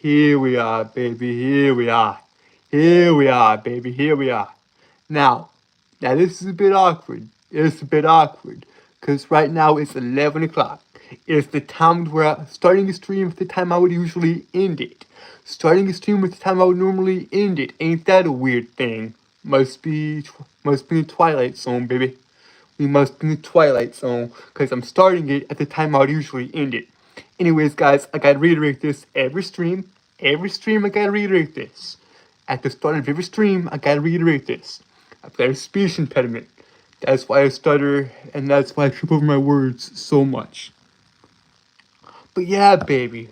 Here we are, baby. Here we are. Here we are, baby. Here we are. Now, now this is a bit awkward. It's a bit awkward. Because right now it's 11 o'clock. It's the time where starting a stream at the time I would usually end it. Starting a stream at the time I would normally end it. Ain't that a weird thing? Must be a Twilight Zone, baby. We must be in the Twilight Zone, because I'm starting it at the time I would usually end it. Anyways, guys, I gotta reiterate this every stream. Every stream, I gotta reiterate this. At the start of every stream, I gotta reiterate this. I've got a speech impediment. That's why I stutter, and that's why I trip over my words so much. But yeah, baby,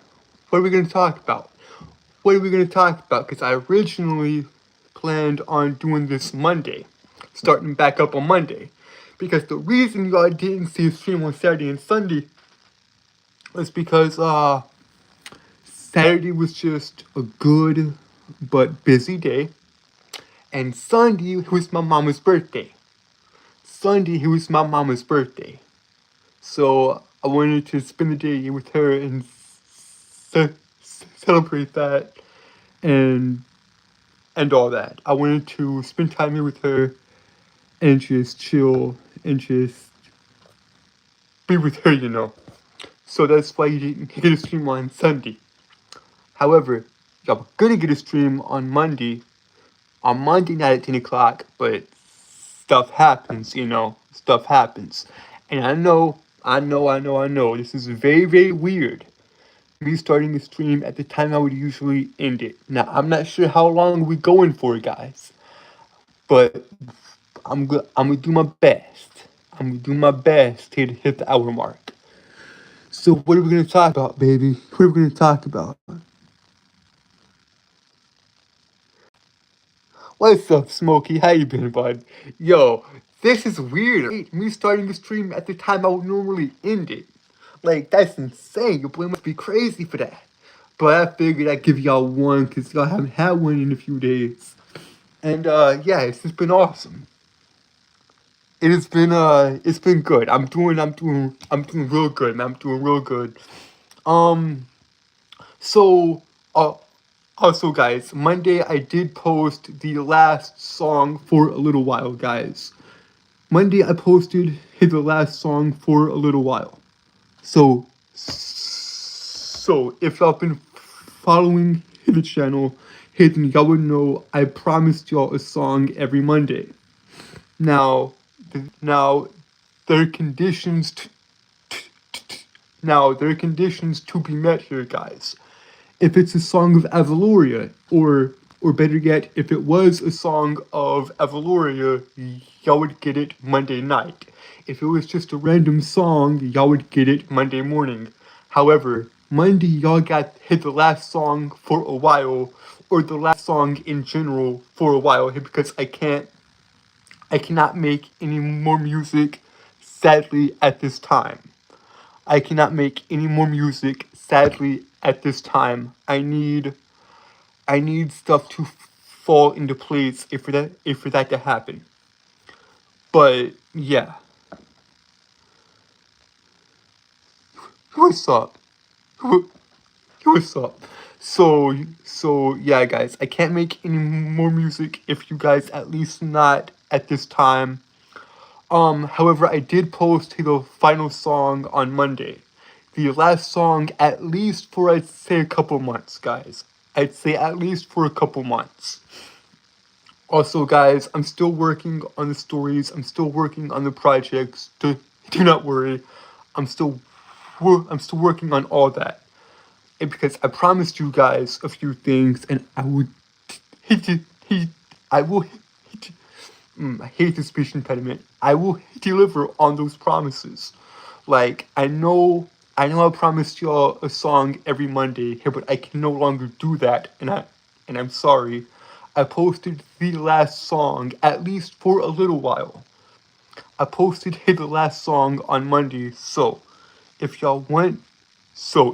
what are we gonna talk about? What are we gonna talk about? Because I originally planned on doing this Monday, starting back up on Monday. Because the reason y'all didn't see a stream on Saturday and Sunday was because Saturday was just a good but busy day, and Sunday was my mama's birthday. Sunday it was my mama's birthday, so I wanted to spend the day with her and celebrate that and all that. I wanted to spend time here with her and just chill and just be with her, you know. So that's why you didn't get a stream on Sunday. However, y'all gonna get a stream on Monday night at 10 o'clock, but stuff happens, you know. Stuff happens. And I know, this is very, very weird. Me starting the stream at the time I would usually end it. Now, I'm not sure how long we're going for, guys. But I'm gonna do my best. I'm gonna do my best to hit the hour mark. So what are we gonna talk about, baby? What are we gonna talk about? What's up, Smokey? How you been, bud? Yo, this is weird. Me starting the stream at the time I would normally end it. Like, that's insane. Your boy must be crazy for that. But I figured I'd give y'all one because y'all haven't had one in a few days. And yeah, it's just been awesome. It's been good. I'm doing real good, man. I'm doing real good. Um so uh Also, guys, Monday I did post the last song for a little while, guys. Monday I posted the last song for a little while. So if y'all been following the channel, then y'all would know I promised y'all a song every Monday. Now, now there are conditions. Now there are conditions to be met here, guys. If it's a song of Avaloria, or better yet, if it was a song of Avaloria, y'all would get it Monday night. If it was just a random song, y'all would get it Monday morning. However, Monday y'all got hit the last song for a while, or the last song in general for a while, because I cannot make any more music, sadly, at this time. I cannot make any more music, sadly, at this time. I need stuff to fall into place if for that to happen. But yeah, what's up? What's up? So yeah, guys, I can't make any more music if you guys at least not at this time. However, I did post the final song on Monday. The last song, at least for I'd say a couple months, guys. I'd say at least for a couple months. Also, guys, I'm still working on the stories. I'm still working on the projects. Do not worry. I'm still I'm still working on all that. And because I promised you guys a few things, and I would he I will I hate the speech impediment. I will deliver on those promises. Like, I know I promised y'all a song every Monday here, but I can no longer do that, and I'm sorry. I posted the last song at least for a little while. I posted the last song on Monday, if y'all want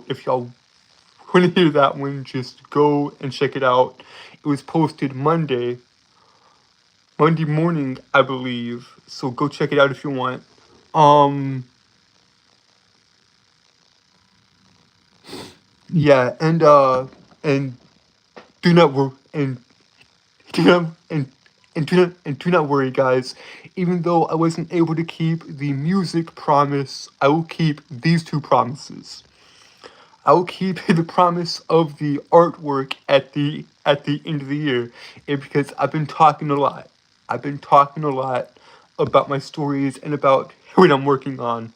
if y'all want to hear that one, just go and check it out. It was posted Monday morning, I believe. So go check it out if you want. Um, yeah, and and do not worry do not do not worry, guys. Even though I wasn't able to keep the music promise, I will keep these two promises. I will keep the promise of the artwork at the end of the year, because I've been talking a lot. I've been talking a lot about my stories and about what I'm working on.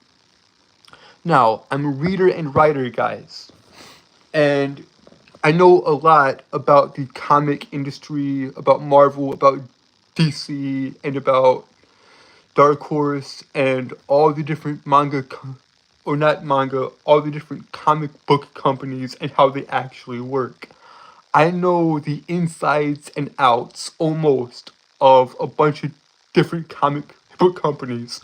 Now, I'm a reader and writer, guys, and I know a lot about the comic industry, about Marvel, about DC, and about Dark Horse, and all the different or not manga, all the different comic book companies and how they actually work. I know the insides and outs almost of a bunch of different comic book companies.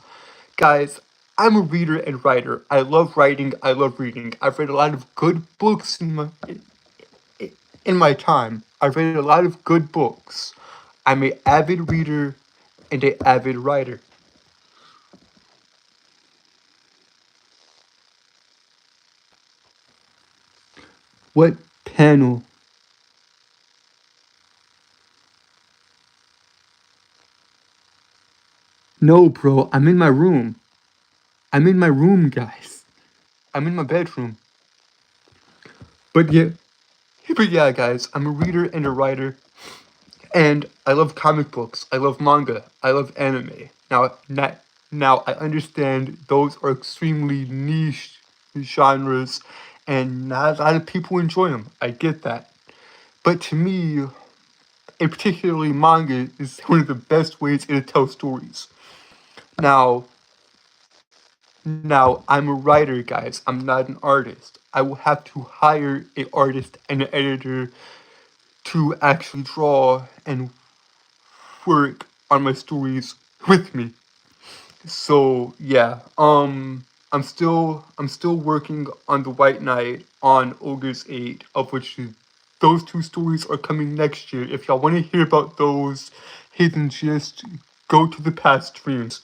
Guys, I'm a reader and writer. I love writing, I love reading. I've read a lot of good books in my time. I've read a lot of good books. I'm an avid reader and an avid writer. What panel? No, bro, I'm in my room. I'm in my room, guys. I'm in my bedroom. But yeah, guys, I'm a reader and a writer, and I love comic books. I love manga. I love anime. Now I understand those are extremely niche genres, and not a lot of people enjoy them. I get that. But to me, and particularly manga, is one of the best ways to tell stories. Now, I'm a writer, guys. I'm not an artist. I will have to hire an artist and an editor to actually draw and work on my stories with me. So yeah, I'm still working on the White Knight on Ogre's 8, of which those two stories are coming next year. If y'all want to hear about those, hey, then just go to the past streams.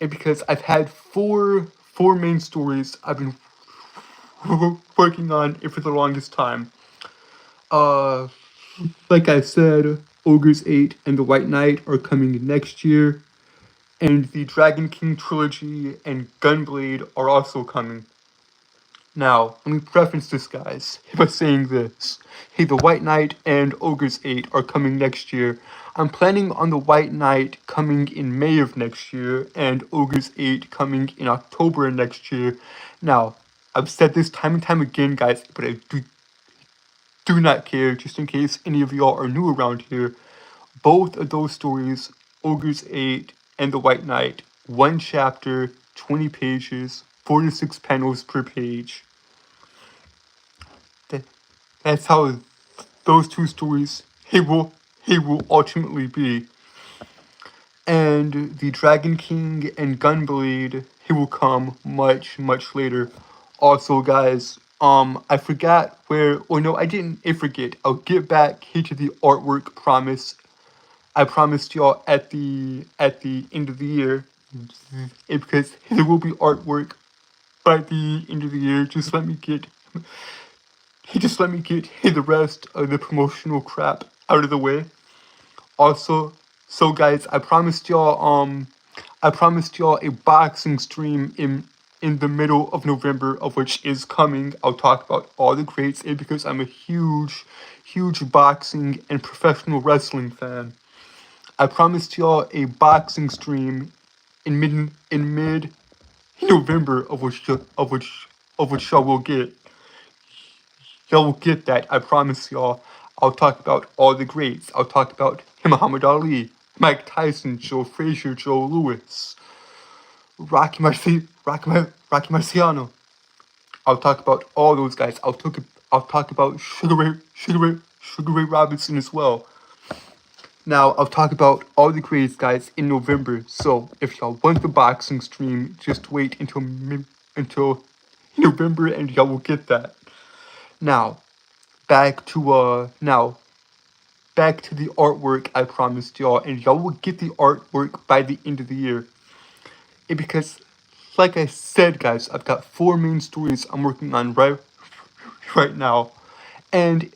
And because I've had four main stories I've been working on it for the longest time. Uh, like I said, Ogre's 8 and the White Knight are coming next year, and the Dragon King trilogy and Gunblade are also coming. Now, let me preface this, guys, by saying this. Hey, the White Knight and Ogre's 8 are coming next year. I'm planning on the White Knight coming in May of next year, and Ogre's 8 coming in October of next year. Now, I've said this time and time again, guys, but I do not care, just in case any of y'all are new around here. Both of those stories, Ogre's 8 and The White Knight, one chapter, 20 pages, 4 to 6 panels per page. That's how those two stories he will ultimately be. And the Dragon King and Gunblade, he will come much later. Also, guys, I forgot where. Or no, I didn't. I forget. I'll get back here to the artwork promise I promised y'all at the end of the year, because there will be artwork by the end of the year. Just let me get the rest of the promotional crap out of the way. Also, so guys, I promised y'all a boxing stream in the middle of November, of which is coming. I'll talk about all the greats, and because I'm a huge boxing and professional wrestling fan. I promised y'all a boxing stream in mid November, of which y'all will get. Y'all will get that. I promise y'all. I'll talk about all the greats. I'll talk about Muhammad Ali, Mike Tyson, Joe Frazier, Joe Louis, Rocky Marciano. I'll talk about all those guys. I'll talk about Sugar Ray Robinson as well. Now, I'll talk about all the greats, guys, in November. So, if y'all want the boxing stream, just wait until November, and y'all will get that. Now, back to back to the artwork I promised y'all, and y'all will get the artwork by the end of the year. Because, like I said, guys, I've got four main stories I'm working on right now, and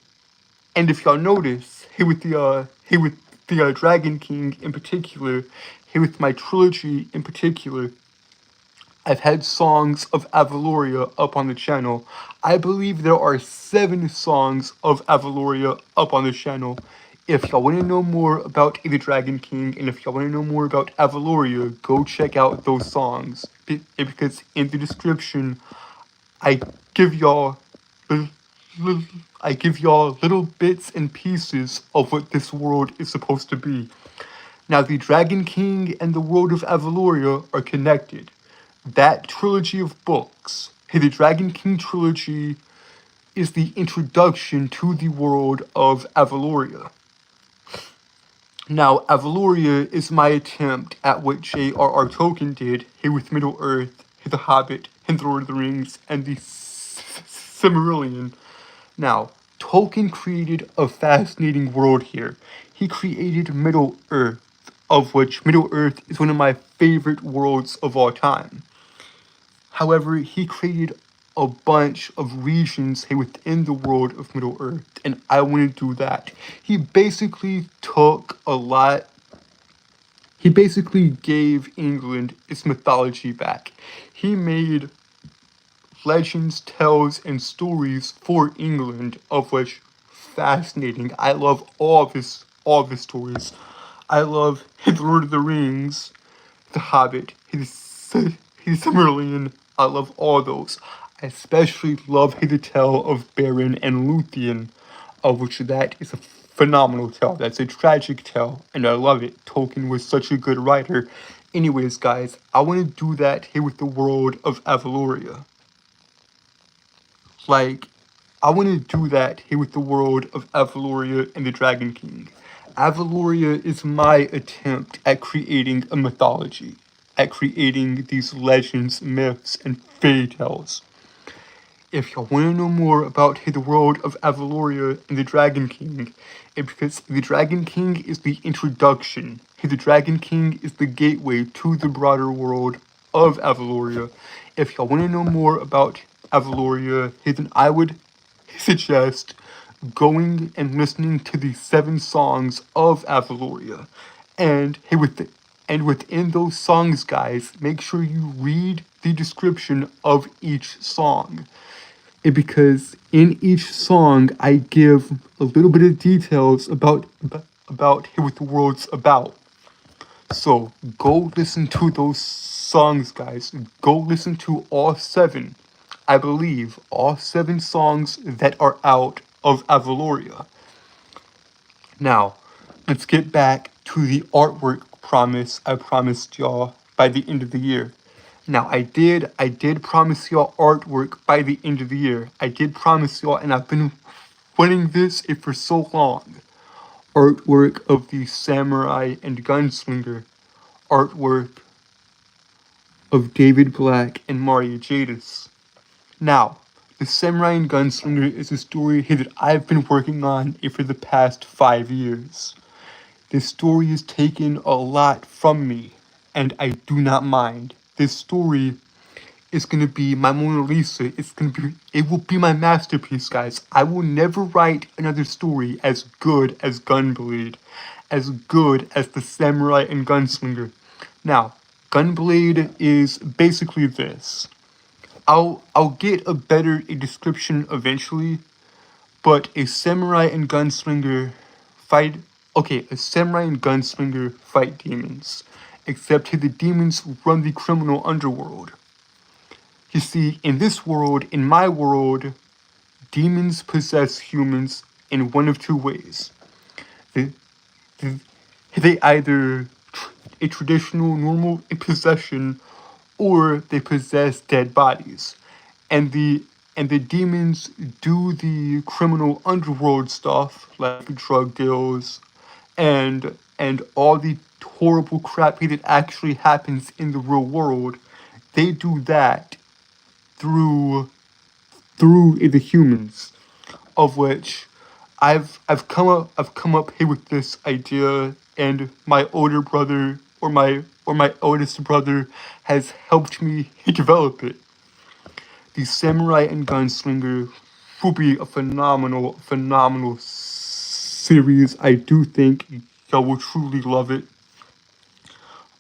And if y'all notice, here with the Dragon King in particular, here with my trilogy in particular, I've had songs of Avaloria up on the channel. I believe there are 7 songs of Avaloria up on the channel. If y'all want to know more about the Dragon King, and if y'all want to know more about Avaloria, go check out those songs. Because in the description, I give y'all I give y'all little bits and pieces of what this world is supposed to be. Now, the Dragon King and the world of Avaloria are connected. That trilogy of books, the Dragon King trilogy, is the introduction to the world of Avaloria. Now, Avaloria is my attempt at what J.R.R. Tolkien did here with Middle Earth, The Hobbit, and The Lord of the Rings, and the Silmarillion. Now, Tolkien created a fascinating world here. He created Middle Earth, of which Middle Earth is one of my favorite worlds of all time. However, he created a bunch of regions within the world of Middle Earth, and I want to do that. He basically took a lot. He basically gave England its mythology back. He made legends, tales, and stories for England, of which fascinating. I love all of his stories. I love The Lord of the Rings, The Hobbit, his Silmarillion. I love all those. I especially love the tale of Beren and Luthien, of which that is a phenomenal tale. That's a tragic tale, and I love it. Tolkien was such a good writer. Anyways, guys, I want to do that here with the world of Avaloria. Like, I want to do that here with the world of Avaloria and the Dragon King. Avaloria is my attempt at creating a mythology, at creating these legends, myths, and fairy tales. If y'all want to know more about the world of Avaloria and the Dragon King, it's because the Dragon King is the introduction. The Dragon King is the gateway to the broader world of Avaloria. If y'all want to know more about Avaloria, then I would suggest going and listening to the 7 songs of Avaloria. And within those songs, guys, make sure you read the description of each song. Because in each song I give a little bit of details about what the world's about. So go listen to those songs, guys. Go listen to all 7. I believe all 7 songs that are out of Avaloria. Now, let's get back to the artwork promise I promised y'all by the end of the year. Now, I did promise y'all artwork by the end of the year. I did promise y'all, and I've been wanting this for so long. Artwork of the samurai and gunslinger. Artwork of David Black and Maria Jadis. Now, the Samurai and Gunslinger is a story that I've been working on for the past 5 years. This story has taken a lot from me, and I do not mind. This story is gonna be my Mona Lisa. It will be my masterpiece, guys. I will never write another story as good as Gunblade, as good as the Samurai and Gunslinger. Now, Gunblade is basically this. I'll get a better description eventually, but a samurai and gunslinger fight. Okay, a samurai and gunslinger fight demons, except the demons run the criminal underworld. You see, in this world, in my world, demons possess humans in one of 2 ways. They, they either a traditional normal possession, or they possess dead bodies. And the demons do the criminal underworld stuff like drug deals and all the horrible crap that actually happens in the real world. They do that through the humans, of which I've come up here with this idea, and my older brother or my oldest brother has helped me develop it. The Samurai and Gunslinger will be a phenomenal series. I do think y'all will truly love it.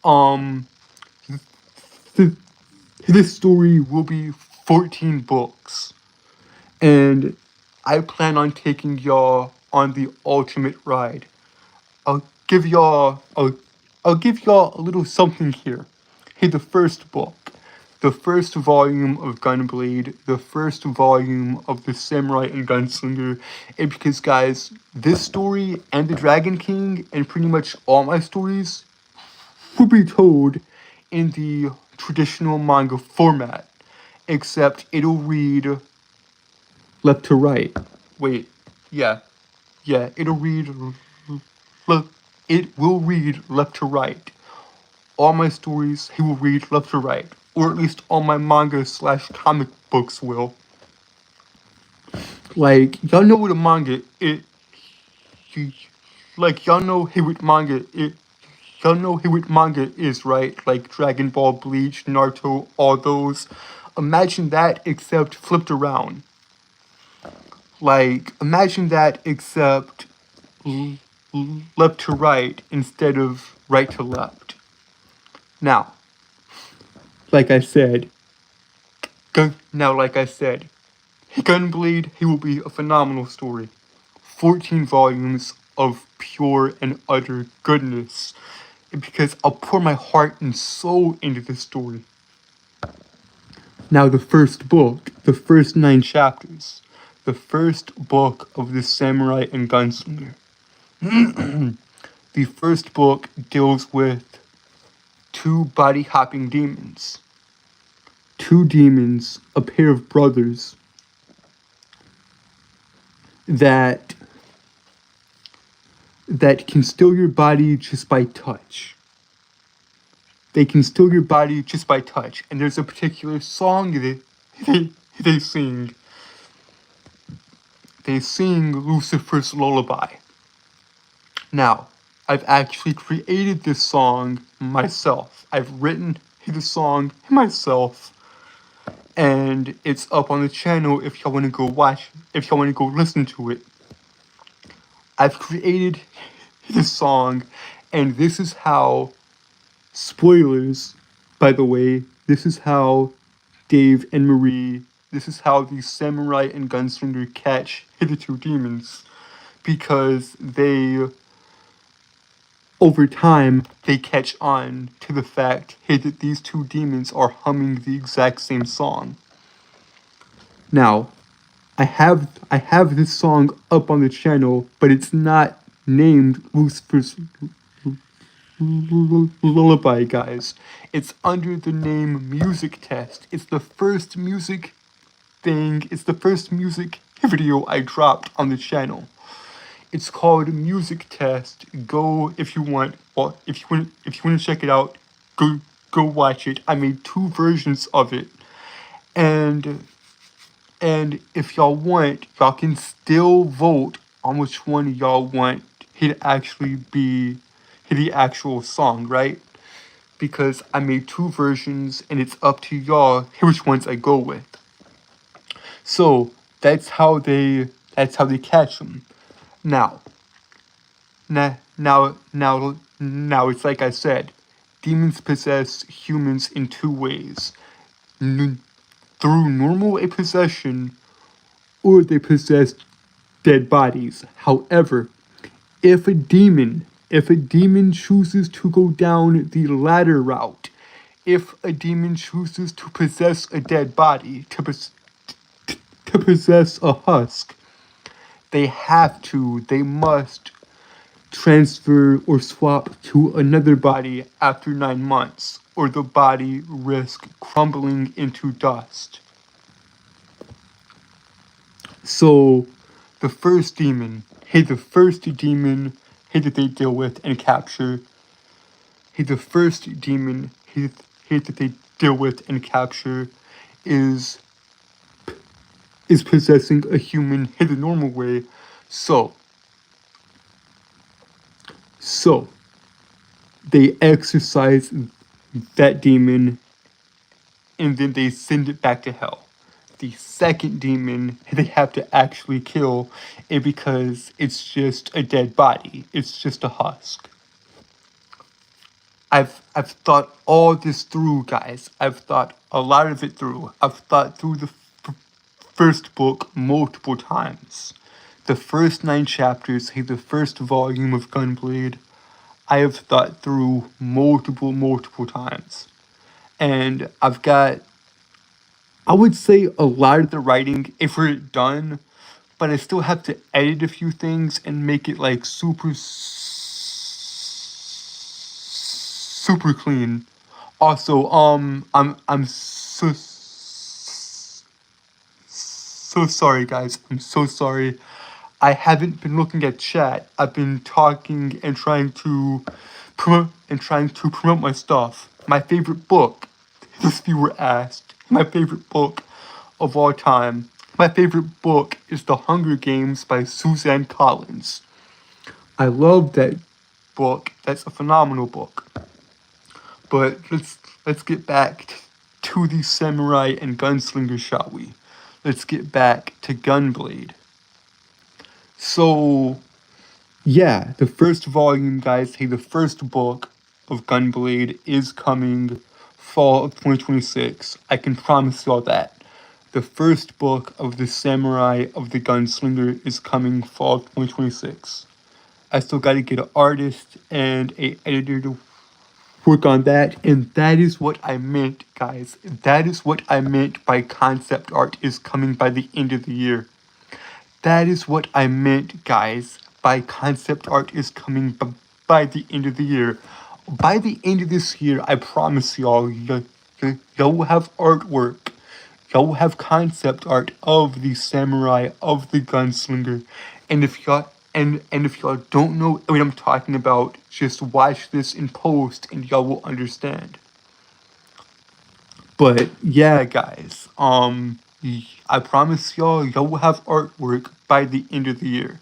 Um, th- this story will be 14 books, and I plan on taking y'all on the ultimate ride. I'll give y'all I'll give y'all a little something here. Hey, the first book, the first volume of Gunblade, the first volume of the Samurai and Gunslinger, and because guys, this story and the Dragon King and pretty much all my stories will be told in the traditional manga format, except it'll read left to right. Wait, yeah, it'll read it will read left to right. All my stories, he will read left to right, or at least all my manga slash comic books will. Like y'all know what a manga like y'all know what manga y'all know what manga is, right? Like Dragon Ball, Bleach, Naruto, all those. Imagine that except flipped around. Like imagine that except left to right instead of right to left. Now, like I said, Gunblade, he will be a phenomenal story. 14 volumes of pure and utter goodness. Because I'll pour my heart and soul into this story. Now, the first book, the first 9 chapters, the first book of the Samurai and Gunslinger. The first book deals with 2 body hopping demons. 2 demons, a pair of brothers, that can steal your body just by touch. They can steal your body just by touch. And there's a particular song they sing. They sing Lucifer's Lullaby. Now, I've actually created this song myself. I've written the song myself. And it's up on the channel if y'all want to go watch, if y'all want to go listen to it. I've created this song, and this is how, spoilers, by the way, this is how Dave and Marie, this is how the Samurai and Gunslinger catch the 2 demons. Because they, over time, they catch on to the fact, hey, that these 2 demons are humming the exact same song. Now, I have this song up on the channel, but it's not named Lucifer's Lullaby, guys. It's under the name Music Test. It's the first music thing. It's the first music video I dropped on the channel. It's called Music Test. Go if you want. Well, if you want to check it out, go watch it. I made 2 versions of it, and if y'all want, y'all can still vote on which one y'all want it to actually be the actual song, right? Because I made 2 versions and it's up to y'all which ones I go with. So that's how they catch them. Now it's like I said, demons possess humans in 2 ways. Through normal possession, or they possess dead bodies. However, if a demon chooses to go down the latter route, if a demon chooses to possess a dead body, to possess a husk, they must transfer or swap to another body after 9 months, or the body risks crumbling into dust. So, the first demon that they deal with and capture, the first demon that they deal with and capture is possessing a human the normal way. So they exorcise that demon, and then they send it back to hell. the second demon they have to actually kill is because it's just a dead body. It's just a husk. I've thought all this through, guys. I've thought a lot of it through. I've thought through the first book multiple times. The first 9 chapters, the first volume of Gunblade, I have thought through multiple times. And I've got, I would say, a lot of the writing, if we're done, but I still have to edit a few things and make it like super clean. Also, I'm so sorry, guys. I'm so sorry. I haven't been looking at chat. I've been talking and trying to promote my stuff. My favorite book. This viewer asked. My favorite book of all time. My favorite book is The Hunger Games by Suzanne Collins. I love that book. That's a phenomenal book. But let's get back to the samurai and gunslinger, shall we? Let's get back to Gunblade. So, yeah, the first volume, guys, the first book of Gunblade is coming fall of 2026. I can promise y'all that. The first book of the Samurai of the Gunslinger is coming fall of 2026. I still gotta get an artist and an editor to work on that, and that is what I meant, guys. That is what I meant by concept art is coming by the end of the year. That is what I meant, guys, by concept art is coming by the end of the year. By the end of this year, I promise y'all, y'all will have artwork. Y'all will have concept art of the samurai, of the gunslinger. And if y'all if y'all don't know what I'm talking about, just watch this in post and y'all will understand. But yeah, guys, I promise y'all will have artwork by the end of the year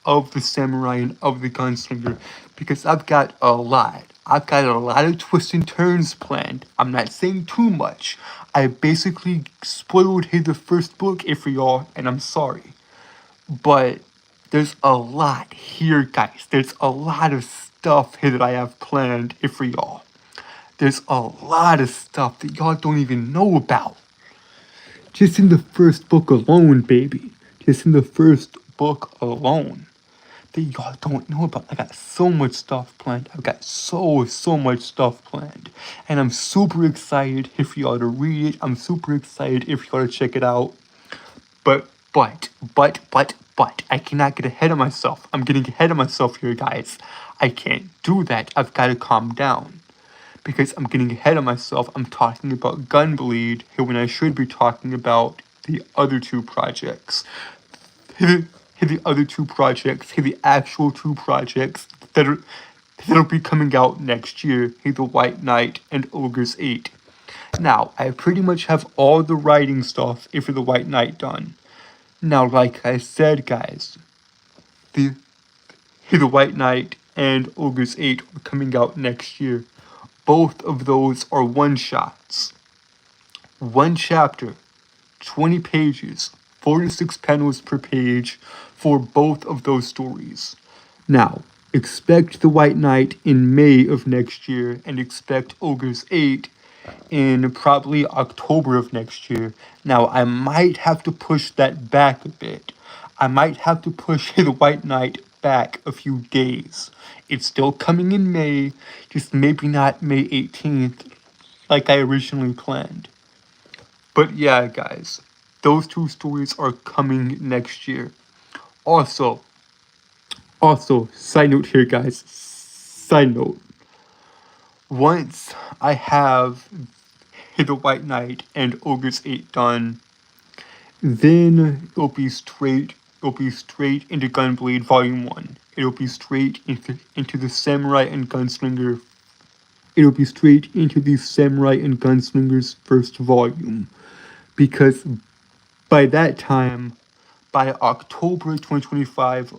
of the samurai and of the gunslinger, because I've got a lot. I've got a lot of twists and turns planned. I'm not saying too much. I basically spoiled the first book for y'all, and I'm sorry. But there's a lot here, guys. There's a lot of stuff here that I have planned for y'all. There's a lot of stuff that y'all don't even know about. Just in the first book alone, baby. Just in the first book alone. That y'all don't know about. I got so much stuff planned. I've got so much stuff planned. And I'm super excited for y'all to read it. I'm super excited for y'all to check it out. But, I cannot get ahead of myself. I'm getting ahead of myself here, guys. I can't do that. I've got to calm down. Because I'm getting ahead of myself. I'm talking about Gunbleed here when I should be talking about the other 2 projects. The other 2 projects, the actual 2 projects that'll be coming out next year, the White Knight and Ogre's 8. Now, I pretty much have all the writing stuff for the White Knight done. Now, like I said, guys, the White Knight and Ogre's 8 are coming out next year. Both of those are one-shots. 1 chapter, 20 pages, 4 to 6 panels per page for both of those stories. Now, expect the White Knight in May of next year, and expect Ogre's 8 in probably October of next year. Now, I might have to push that back a bit. I might have to push the White Knight back a few days. It's still coming in May, just maybe not May 18th like I originally planned. But yeah, guys, those 2 stories are coming next year. Also, side note here, guys, side note. Once I have the White Knight and Ogre's 8 done, then it'll be straight into Gunblade Volume 1. It'll be straight into the Samurai and Gunslinger. It'll be straight into the Samurai and Gunslinger's first volume. Because by that time, by October 2025,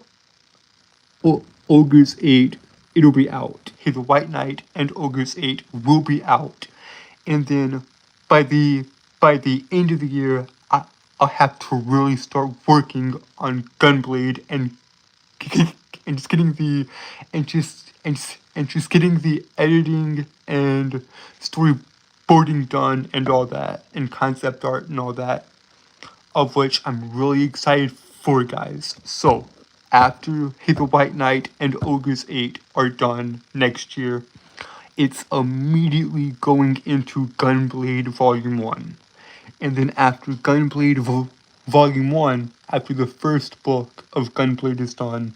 Ogre's 8, it'll be out. The White Knight and Ogre's 8 will be out. And then by the end of the year, I'll have to really start working on Gunblade and just getting the and just getting the editing and storyboarding done and all that and concept art and all that, of which I'm really excited for, guys. So after Hey the White Knight and Ogre's 8 are done next year, it's immediately going into Gunblade Volume 1. And then after Volume 1, after the first book of Gunblade is done,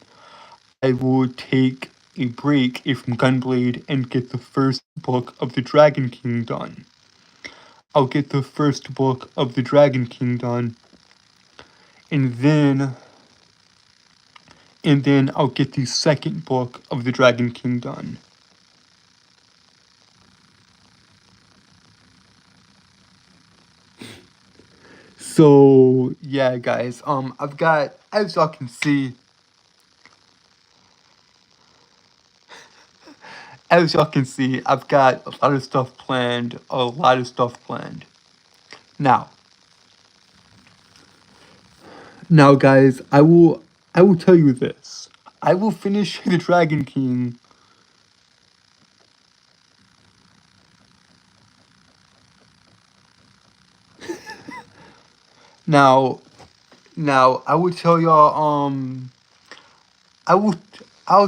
I will take a break from Gunblade and get the first book of the Dragon King done. I'll get the first book of the Dragon King done, and then I'll get the second book of the Dragon King done. So yeah, guys, I've got, as y'all can see, I've got a lot of stuff planned. Now, guys, I will tell you this. I will finish the Dragon King. Now, I will tell y'all. I'll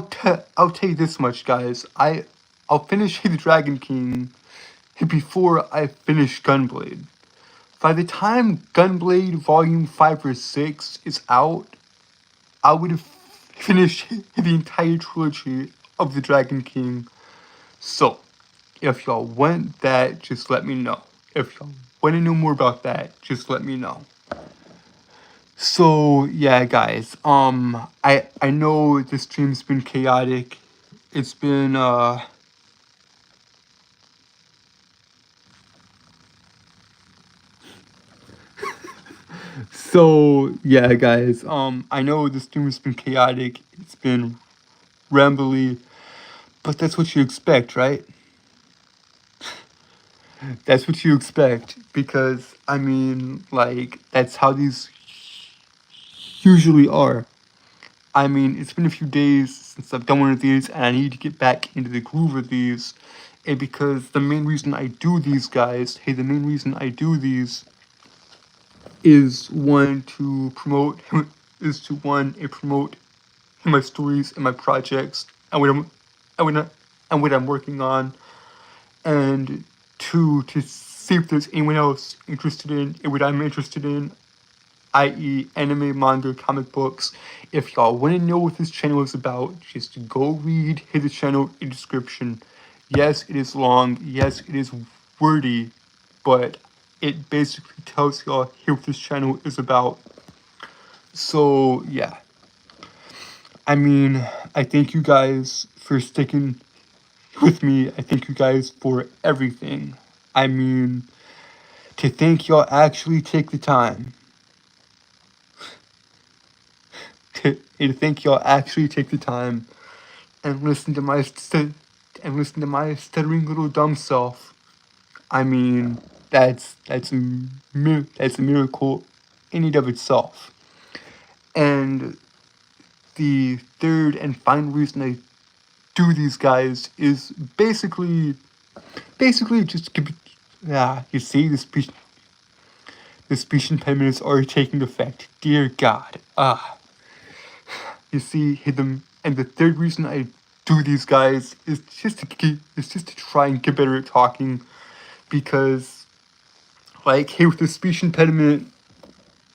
tell you this much, guys. I'll finish the Dragon King before I finish Gunblade. By the time Gunblade Volume 5 or 6 is out, I would have finished the entire trilogy of the Dragon King. So, if y'all want that, just let me know. If y'all want to know more about that, just let me know. So yeah, guys. I know the stream's been chaotic. It's been So yeah, guys. I know the stream's been chaotic. It's been rambly, but that's what you expect, right? That's what you expect, because I mean, like, that's how these usually are. I mean, it's been a few days since I've done one of these, and I need to get back into the groove of these. And because the main reason I do these, guys, the main reason I do these is one to promote, promote my stories and my projects and what I'm working on, and two, to see if there's anyone else interested in what I'm interested in, i.e. anime, manga, comic books. If y'all want to know what this channel is about, just go read his channel in the description. Yes, it is long. Yes, it is wordy, but it basically tells y'all here what this channel is about. So yeah, I mean, I thank you guys for sticking with me. I thank you guys for everything. I mean, to think y'all actually take the time to think y'all actually take the time and listen to my stuttering little dumb self. I mean, that's a miracle in and of itself. And the third and final reason I do these, guys, is basically just you see, the speech impediment is already taking effect. Dear God. You see, him. And the third reason I do these, guys, is just to try and get better at talking, because, like, hey, with the speech impediment,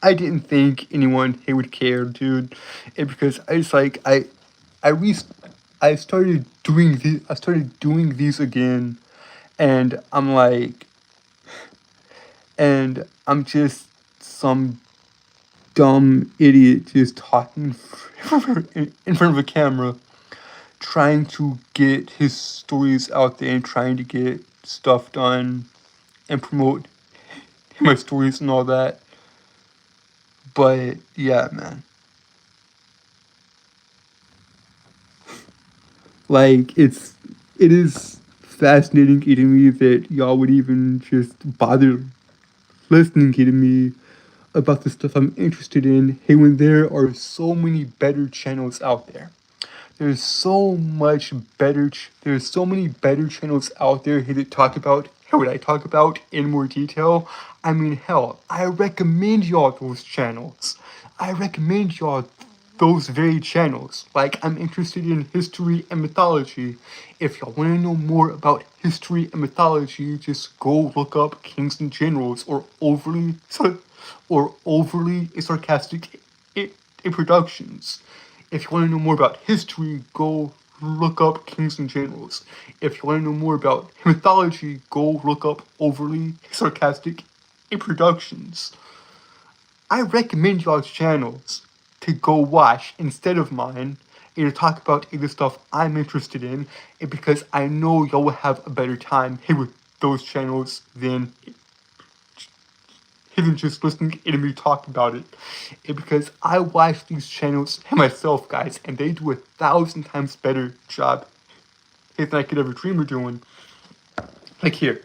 I didn't think anyone would care, dude. And because I just, like, I started doing these again, and I'm like, and I'm just some dumb idiot just talking in front of a camera, trying to get his stories out there and trying to get stuff done and promote my stories and all that. But yeah, man. Like, it is fascinating to me that y'all would even just bother listening to me about the stuff I'm interested in, hey, when there are so many better channels out there. There's so much better. There's so many better channels out there here that talk about what I talk about in more detail. I mean, hell, I recommend y'all those channels. I recommend y'all those very channels. Like, I'm interested in history and mythology. If y'all want to know more about history and mythology, just go look up Kings and Generals or overly sarcastic introductions. If you want to know more about history, go look up Kings and Generals. If you want to know more about mythology, go look up overly sarcastic introductions. I recommend y'all's channels to go watch instead of mine and to talk about the stuff I'm interested in, and because I know y'all will have a better time here with those channels than even just listening to me talk about it. And because I watch these channels myself, guys, and they do 1,000 times better job than I could ever dream of doing. Like here.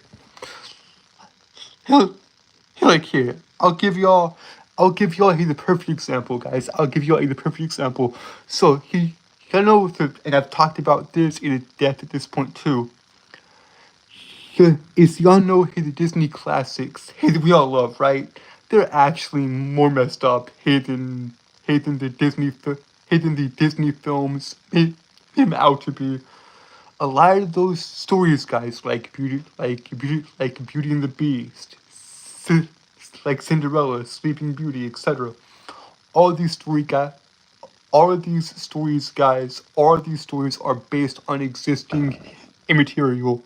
Like here. I'll give y'all here the perfect example, guys. I'll give y'all the perfect example. So I know, and I've talked about this in depth at this point too. Is y'all know the Disney classics that we all love, right? They're actually more messed up than the Disney films made them out to be. A lot of those stories, guys, like Beauty and the Beast, like Cinderella, Sleeping Beauty, etc. All these story guys, all of these stories, guys, all of these stories are based on existing immaterial,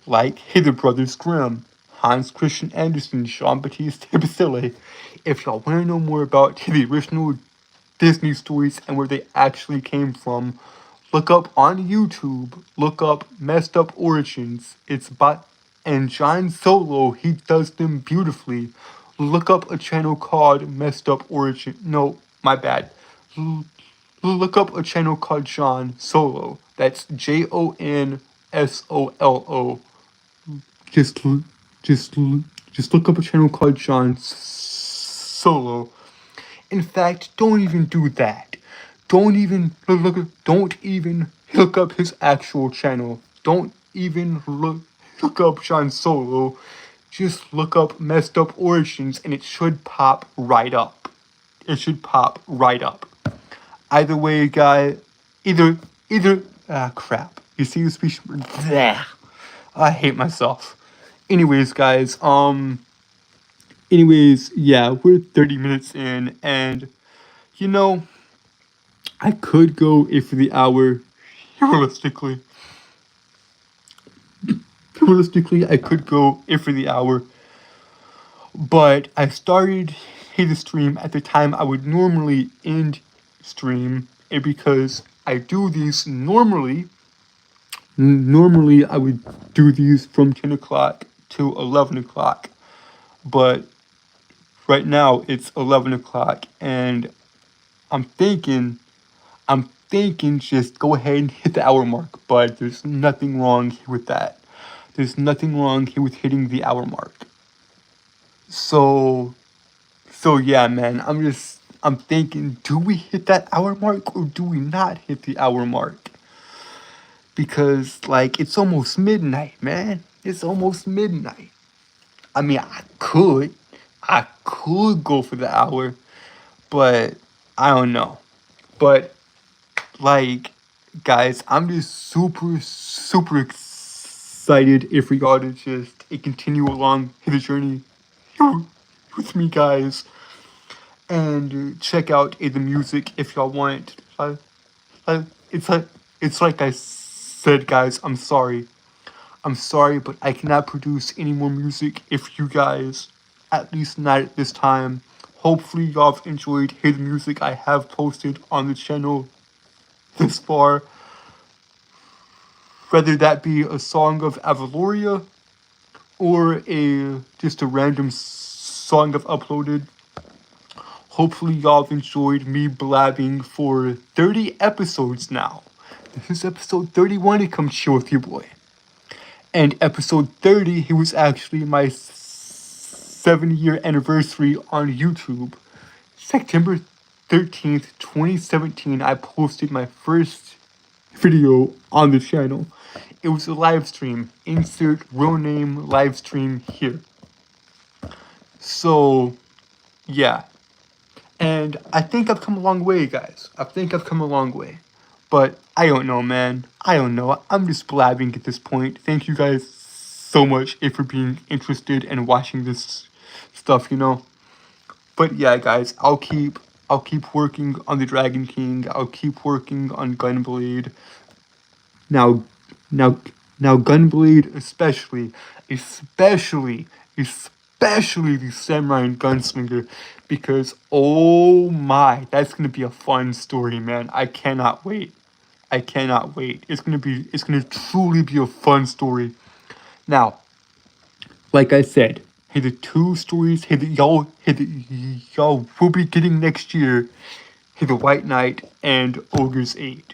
like the Brothers Grimm, Hans Christian Andersen, Jean-Baptiste Basile. If y'all want to know more about the original Disney stories and where they actually came from, look up on YouTube, look up Messed Up Origins. It's by, and John Solo, he does them beautifully. Look up a channel called Messed Up Origin. No, my bad. Look up a channel called John Solo. That's JONSOLO. Just, just, just look up a channel called John Solo. In fact, don't even do that. Don't even look up his actual channel. Don't even look up John Solo. Just look up Messed Up Origins and it should pop right up. It should pop right up. Either way, guy, either crap. You see the speech? Bleh. I hate myself. Anyways, guys, yeah, we're 30 minutes in, and you know, I could go in for the hour. Realistically, I could go in for the hour, but I started the stream at the time I would normally end stream, and because I do these normally I would do these from 10 o'clock to 11 o'clock, but right now it's 11 o'clock, and I'm thinking just go ahead and hit the hour mark, but there's nothing wrong with that. There's nothing wrong here with hitting the hour mark. So yeah, man, I'm thinking, do we hit that hour mark or do we not hit the hour mark? Because, like, it's almost midnight, man. It's almost midnight. I mean, I could go for the hour, but I don't know. But, like, guys, I'm just super excited if we got to just continue along the journey with me, guys. And check out the music if y'all want. It's like I said, guys. I'm sorry, but I cannot produce any more music if you guys, at least not at this time. Hopefully, y'all have enjoyed the music I have posted on the channel this far. Whether that be a song of Avaloria or just a random song I've uploaded. Hopefully y'all have enjoyed me blabbing for 30 episodes now. This is episode 31 to come chill with your boy. And episode 30, it was actually my 7-year anniversary on YouTube. September 13th, 2017, I posted my first video on the channel. It was a live stream. Insert real name live stream here. So, yeah. And I think I've come a long way, guys. I think I've come a long way. But I don't know, man. I don't know. I'm just blabbing at this point. Thank you guys so much for being interested and watching this stuff, you know. But yeah, guys, I'll keep working on the Dragon King. I'll keep working on Gunblade. Now, now, now, Gunblade, especially the Samurai and Gunslinger, because oh my, that's gonna be a fun story, man. I cannot wait. I cannot wait. It's gonna truly be a fun story. Now, like I said, hey, the two stories, y'all will be getting next year, hey, the White Knight and Ogre's 8.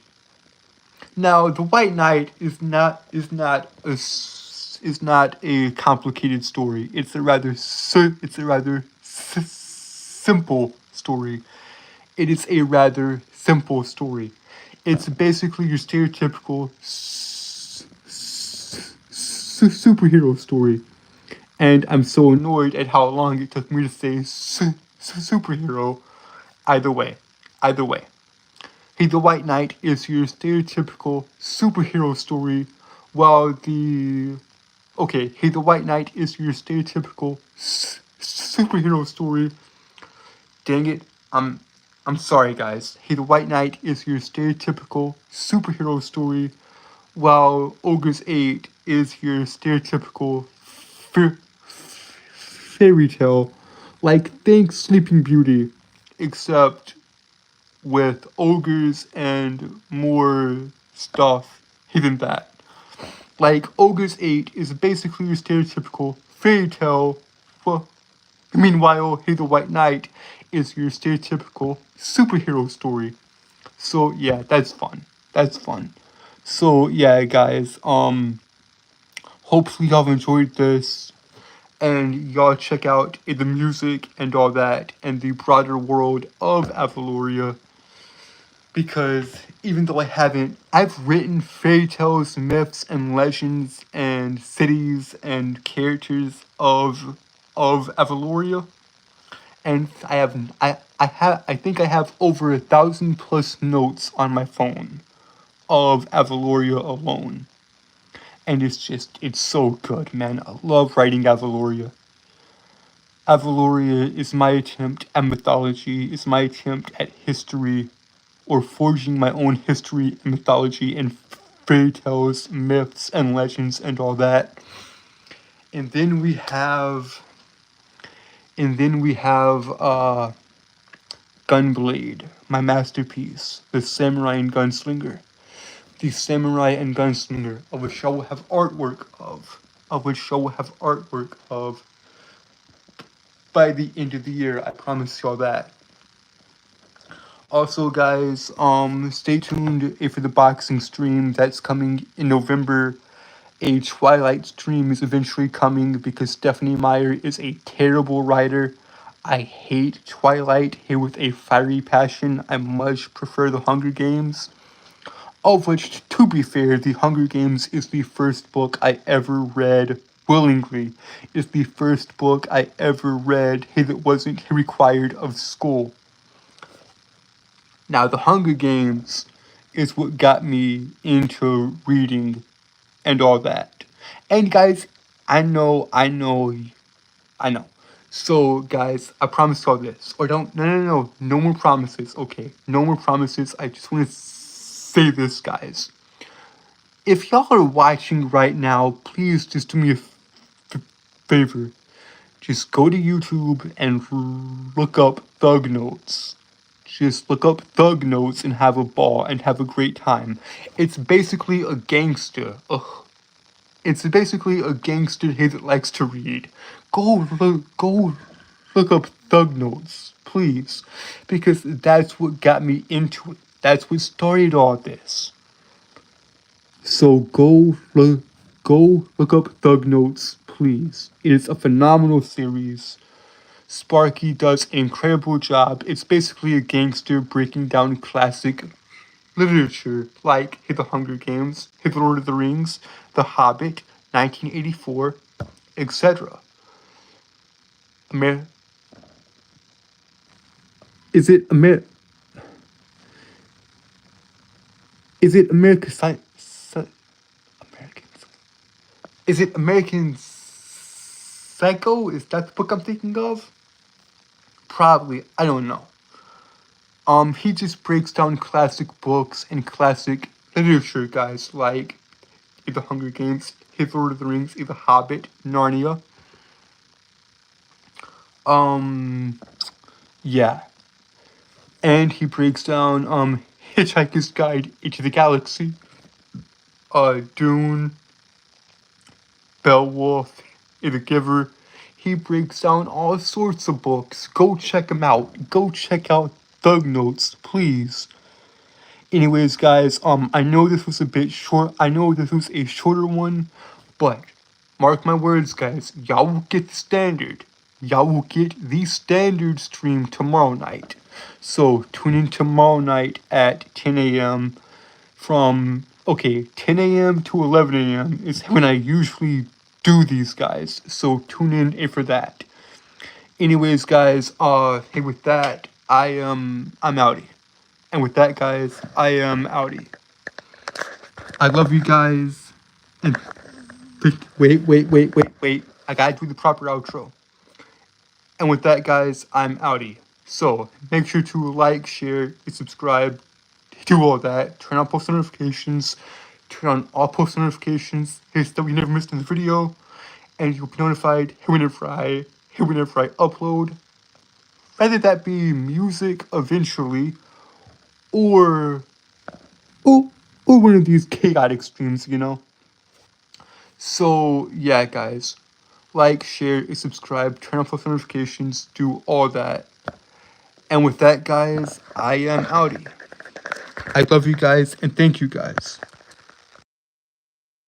Now, the White Knight is not a complicated story. It's a rather simple story. It is a rather simple story. It's basically your stereotypical superhero story. And I'm so annoyed at how long it took me to say superhero. Either way. Hey, the White Knight is your stereotypical superhero story, while the White Knight is your stereotypical superhero story. Dang it, I'm sorry, guys. Hey, the White Knight is your stereotypical superhero story, while Ogre's 8 is your stereotypical fairy tale, like think Sleeping Beauty, except with ogres and more stuff than that. Like, Ogre's 8 is basically your stereotypical fairy tale. Well, meanwhile, Hey the White Knight is your stereotypical superhero story. So yeah, that's fun. So yeah, guys, hopefully y'all enjoyed this, and y'all check out the music and all that, and the broader world of Avaloria. Because even though I've written fairy tales, myths, and legends, and cities and characters of Avaloria, and I think I have over 1,000 plus notes on my phone of Avaloria alone, and it's so good, man. I love writing Avaloria. Avaloria is my attempt at mythology, is my attempt at history, or forging my own history and mythology and fairy tales, myths, and legends, and all that. And then we have Gunblade, my masterpiece, the Samurai and Gunslinger. The Samurai and Gunslinger, of which I will have artwork of by the end of the year. I promise y'all that. Also, guys, stay tuned for the boxing stream that's coming in November. A Twilight stream is eventually coming because Stephanie Meyer is a terrible writer. I hate Twilight here with a fiery passion. I much prefer the Hunger Games. Of which, to be fair, the Hunger Games is the first book I ever read willingly. It's the first book I ever read that wasn't required of school. Now, the Hunger Games is what got me into reading and all that. And guys, I know. So, guys, I promise y'all this. Or don't, no more promises, okay? No more promises. I just want to say this, guys. If y'all are watching right now, please just do me a favor. Just go to YouTube and look up Thug Notes. Just look up Thug Notes and have a ball and have a great time. It's basically a gangster. It's basically a gangster that likes to read. Go look up Thug Notes, please. Because that's what got me into it. That's what started all this. So go look up Thug Notes, please. It is a phenomenal series. Sparky does an incredible job. It's basically a gangster breaking down classic literature like The Hunger Games, The Lord of the Rings, The Hobbit, 1984, etc. Is it Is it American American? Is it American Psycho? Is that the book I'm thinking of? Probably. I don't know. He just breaks down classic books and classic literature, guys, like The Hunger Games, The Lord of the Rings, The Hobbit, Narnia. Yeah. And he breaks down Hitchhiker's Guide into the Galaxy, Dune, Beowulf, The Giver. He breaks down all sorts of books. Go check him out. Go check out Thug Notes, please. Anyways, guys, I know this was a bit short. I know this was a shorter one, but mark my words, guys. Y'all will get the standard. Y'all will get the standard stream tomorrow night. So tune in tomorrow night at 10 a.m. from 10 a.m. to 11 a.m. is when I usually do these, guys. So tune in for that. Anyways, guys, hey, with that, I'm outie. And with that, guys, I am outie. I love you guys. And wait. I gotta do the proper outro. And with that, guys, I'm outie. So make sure to like, share, and subscribe. Do all that. Turn on post notifications. Turn on all post notifications so that we never missed in the video. And you'll be notified whenever I upload. Whether that be music eventually, or one of these chaotic streams, you know. So yeah, guys, like, share, and subscribe, turn on post notifications, do all that. And with that, guys, I am outie. I love you guys and thank you guys.